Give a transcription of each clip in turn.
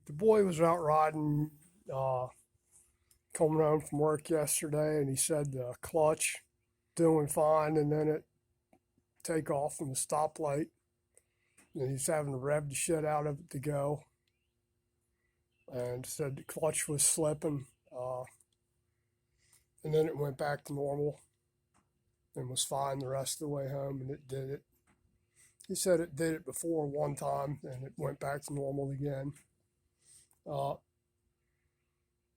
The boy was out riding, coming home from work yesterday, and he said the clutch doing fine, and then it take off from the stoplight, and he's having to rev the shit out of it to go, and said the clutch was slipping, and then it went back to normal and was fine the rest of the way home, and it did it. He said it did it before one time, and it went back to normal again.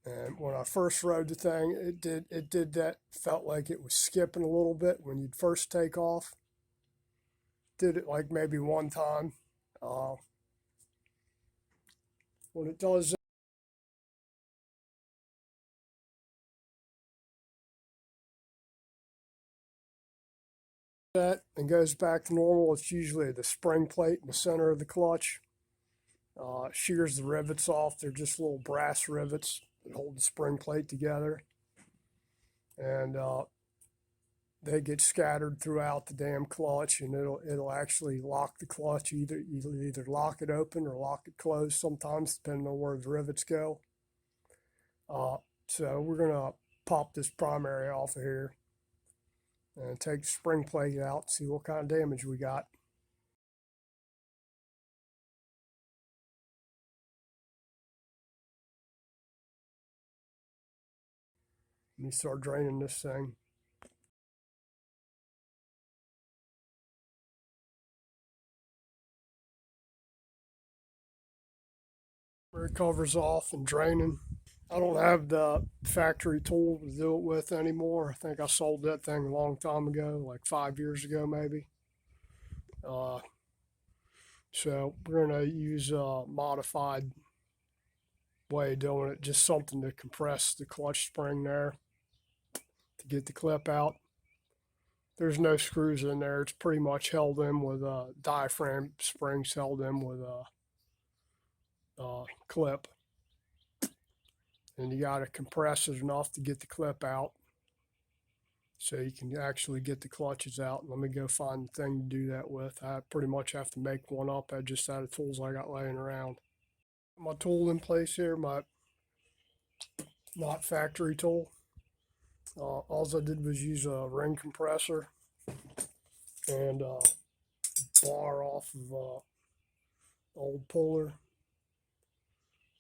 And when I first rode the thing, it did that. Felt like it was skipping a little bit when you'd first take off. Did it like maybe one time. When it does that and goes back to normal, it's usually the spring plate in the center of the clutch. Shears the rivets off. They're just little brass rivets that hold the spring plate together. And they get scattered throughout the damn clutch, and it'll actually lock the clutch. Either lock it open or lock it closed sometimes, depending on where the rivets go. So we're gonna pop this primary off of here and take the spring plate out, see what kind of damage we got. Let me start draining this thing. It covers off and draining. I don't have the factory tool to do it with anymore. I think I sold that thing a long time ago, like 5 years ago maybe. So we're going to use a modified way of doing it, just something to compress the clutch spring there to get the clip out. There's no screws in there. It's pretty much held in with a diaphragm springs held in with a clip. And you got to compress it enough to get the clip out so you can actually get the clutches out. Let me go find the thing to do that with. I pretty much have to make one up just out of tools I got laying around. My tool in place here, my not factory tool. All I did was use a ring compressor and bar off of old puller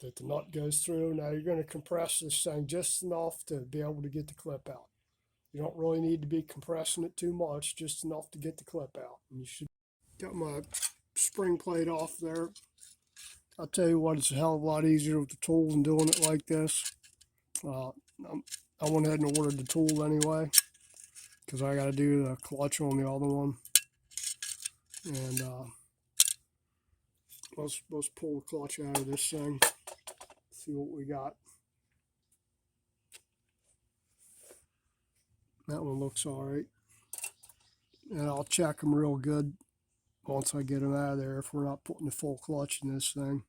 that the nut goes through. Now you're going to compress this thing just enough to be able to get the clip out. You don't really need to be compressing it too much, just enough to get the clip out. And you should got my spring plate off there. I'll tell you what, it's a hell of a lot easier with the tools than doing it like this. I went ahead and ordered the tool anyway because I got to do the clutch on the other one. And let's pull the clutch out of this thing, see what we got. That one looks all right. And I'll check them real good once I get them out of there if we're not putting the full clutch in this thing.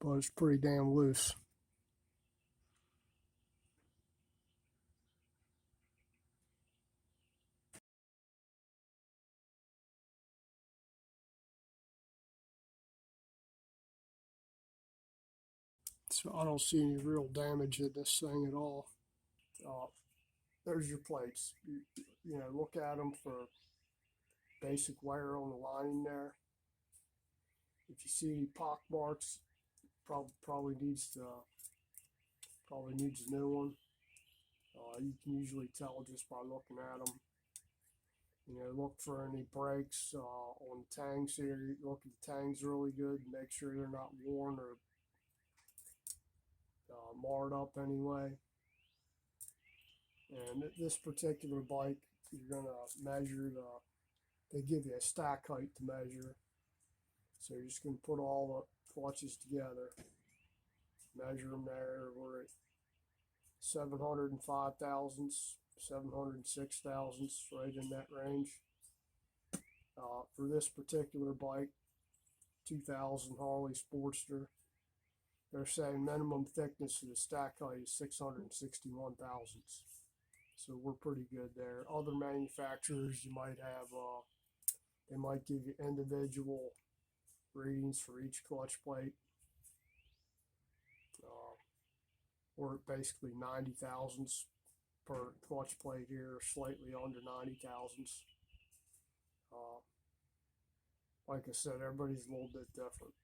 But it's pretty damn loose. So I don't see any real damage in this thing at all. There's your plates. You know, look at them for basic wear on the lining there. If you see any pock marks, probably needs a new one. You can usually tell just by looking at them. You know, look for any breaks on the tangs here. Look at the tangs really good. Make sure they're not worn or marred up anyway. And this particular bike, you're going to measure they give you a stack height to measure. So you're just going to put all the clutches together, measure them there. We're at 705 thousandths, 706 thousandths, right in that range. For this particular bike, 2000 Harley Sportster, they're saying minimum thickness of the stack height is 661 thousandths. So we're pretty good there. Other manufacturers, you might have, they might give you individual readings for each clutch plate. We're at basically 90 thousandths per clutch plate here, slightly under 90 thousandths. Like I said, everybody's a little bit different.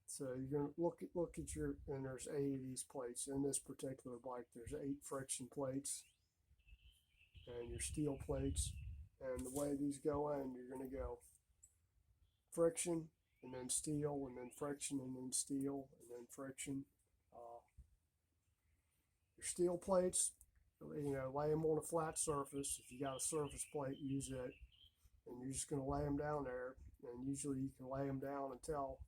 So you're gonna look at your, and there's 8 of these plates in this particular bike. There's 8 friction plates and your steel plates, and the way these go in, you're gonna go friction and then steel and then friction and then steel and then friction. Your steel plates, you know, lay them on a flat surface. If you got a surface plate, use it, and you're just going to lay them down there. And usually you can lay them down and tell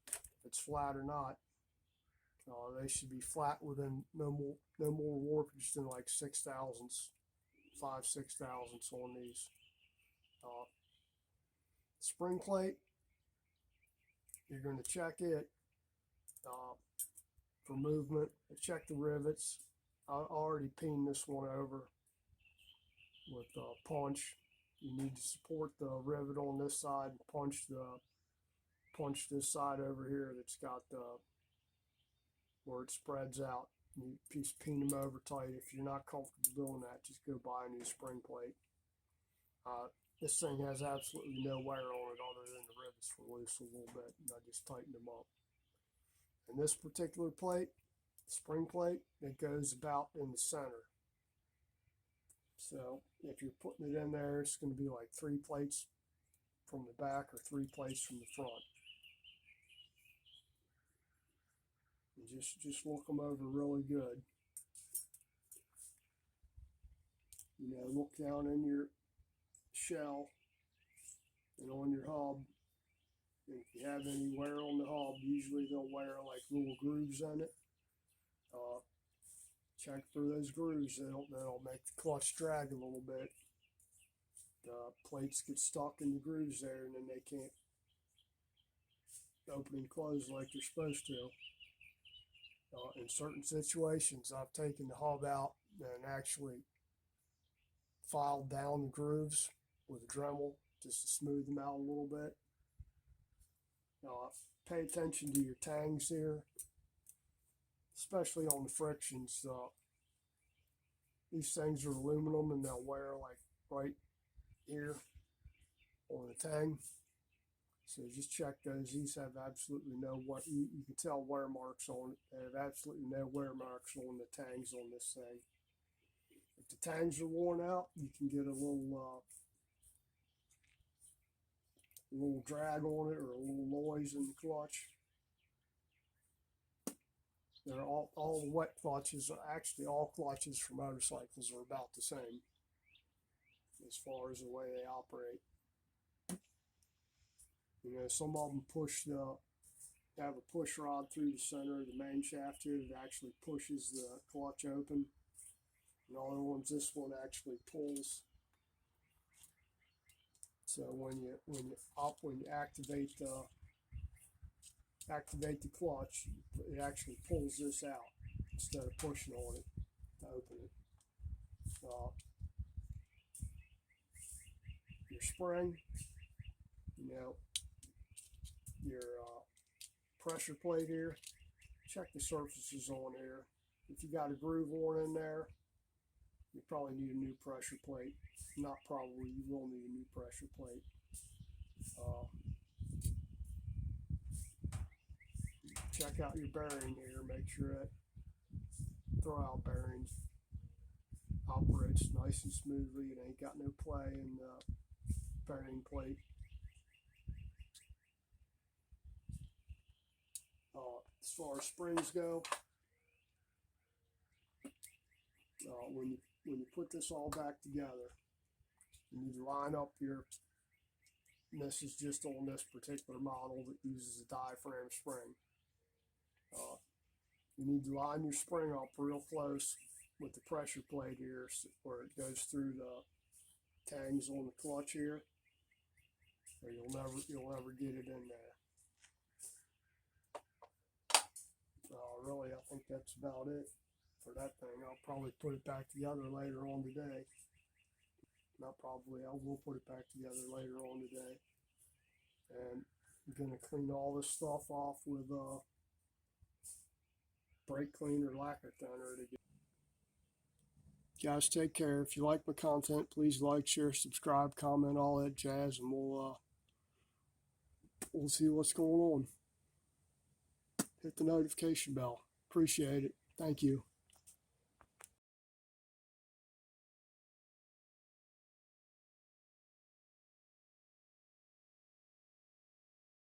if it's flat or not. They should be flat within no more warpage than like 6 thousandths, 5-6 thousandths on these. Spring plate, you're going to check it for movement. Check the rivets. I already peened this one over with a punch. You need to support the rivet on this side and punch this side over here that's got where it spreads out. You just peen them over tight. If you're not comfortable doing that, just go buy a new spring plate. This thing has absolutely no wear on it other than the rivets were loose a little bit, and I just tightened them up. And this particular plate, spring plate, it goes about in the center. So if you're putting it in there, it's going to be like 3 plates from the back or 3 plates from the front. And just look them over really good. You know, look down in your shell and on your hub. And if you have any wear on the hub, usually they'll wear like little grooves in it. Check for those grooves. That'll make the clutch drag a little bit. The plates get stuck in the grooves there, and then they can't open and close like they're supposed to. In certain situations, I've taken the hub out and actually filed down the grooves with a Dremel just to smooth them out a little bit. Pay attention to your tangs here, especially on the frictions. These things are aluminum and they'll wear like right here on the tang. So just check those. These have absolutely no wear. You can tell wear marks on it. They have absolutely no wear marks on the tangs on this thing. If the tangs are worn out, you can get a little drag on it or a little noise in the clutch. They're all the wet clutches, actually all clutches for motorcycles are about the same as far as the way they operate. You know, some of them have a push rod through the center of the main shaft here that actually pushes the clutch open. And other ones, this one actually pulls. So when you activate the clutch, it actually pulls this out instead of pushing on it to open it. Your spring, you know, your pressure plate here, check the surfaces on here. If you got a groove on in there, you probably need a new pressure plate. Not probably, you will need a new pressure plate. Check out your bearing here, make sure that throwout bearings operates nice and smoothly. It ain't got no play in the bearing plate. As far as springs go, when you put this all back together, you need to line up your, and this is just on this particular model that uses a diaphragm spring. You need to line your spring up real close with the pressure plate here where it goes through the tangs on the clutch here, or you'll never get it in there. Really, I think that's about it for that thing. I'll probably put it back together later on today. Not probably, I will put it back together later on today. And I'm going to clean all this stuff off with brake cleaner, lacquer thinner to get. Guys, take care. If you like my content, please like, share, subscribe, comment, all that jazz, and we'll see what's going on. Hit the notification bell. Appreciate it. Thank you.